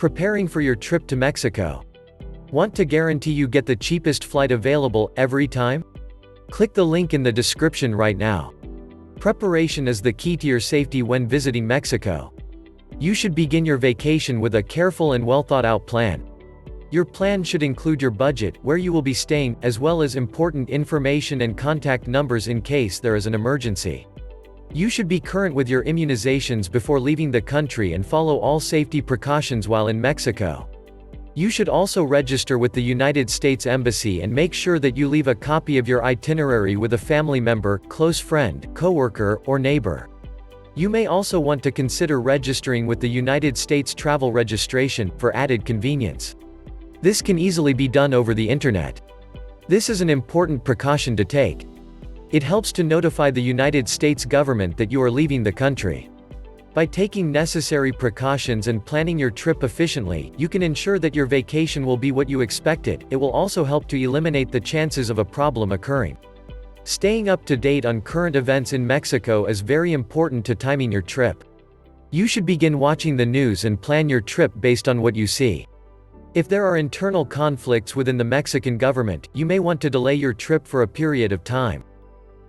Preparing for your trip to Mexico. Want to guarantee you get the cheapest flight available every time? Click the link in the description right now. Preparation is the key to your safety when visiting Mexico. You should begin your vacation with a careful and well-thought-out plan. Your plan should include your budget, where you will be staying, as well as important information and contact numbers in case there is an emergency. You should be current with your immunizations before leaving the country and follow all safety precautions while in Mexico. You should also register with the United States Embassy and make sure that you leave a copy of your itinerary with a family member, close friend, coworker, or neighbor. You may also want to consider registering with the United States Travel Registration, for added convenience. This can easily be done over the internet. This is an important precaution to take. It helps to notify the United States government that you are leaving the country. By taking necessary precautions and planning your trip efficiently, you can ensure that your vacation will be what you expected. It will also help to eliminate the chances of a problem occurring. Staying up to date on current events in Mexico is very important to timing your trip. You should begin watching the news and plan your trip based on what you see. If there are internal conflicts within the Mexican government, you may want to delay your trip for a period of time.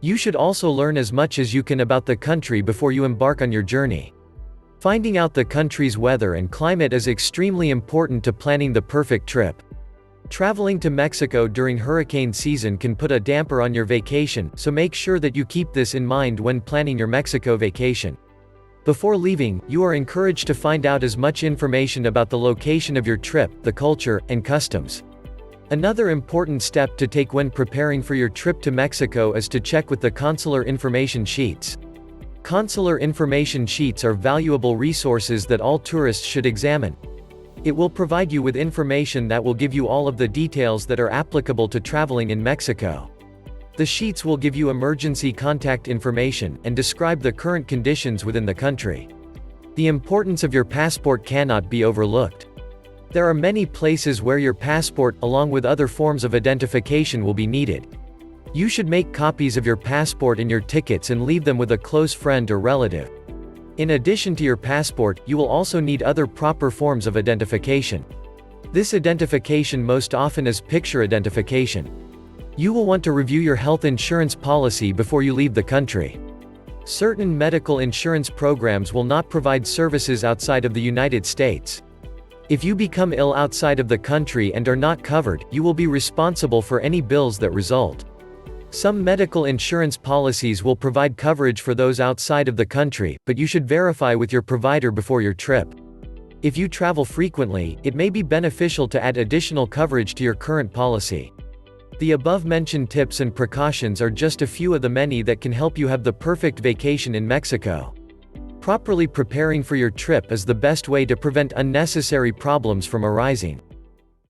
You should also learn as much as you can about the country before you embark on your journey. Finding out the country's weather and climate is extremely important to planning the perfect trip. Traveling to Mexico during hurricane season can put a damper on your vacation, so make sure that you keep this in mind when planning your Mexico vacation. Before leaving, you are encouraged to find out as much information about the location of your trip, the culture, and customs. Another important step to take when preparing for your trip to Mexico is to check with the consular information sheets. Consular information sheets are valuable resources that all tourists should examine. It will provide you with information that will give you all of the details that are applicable to traveling in Mexico. The sheets will give you emergency contact information, and describe the current conditions within the country. The importance of your passport cannot be overlooked. There are many places where your passport, along with other forms of identification, will be needed. You should make copies of your passport and your tickets and leave them with a close friend or relative. In addition to your passport, you will also need other proper forms of identification. This identification most often is picture identification. You will want to review your health insurance policy before you leave the country. Certain medical insurance programs will not provide services outside of the United States. If you become ill outside of the country and are not covered, you will be responsible for any bills that result. Some medical insurance policies will provide coverage for those outside of the country, but you should verify with your provider before your trip. If you travel frequently, it may be beneficial to add additional coverage to your current policy. The above-mentioned tips and precautions are just a few of the many that can help you have the perfect vacation in Mexico. Properly preparing for your trip is the best way to prevent unnecessary problems from arising.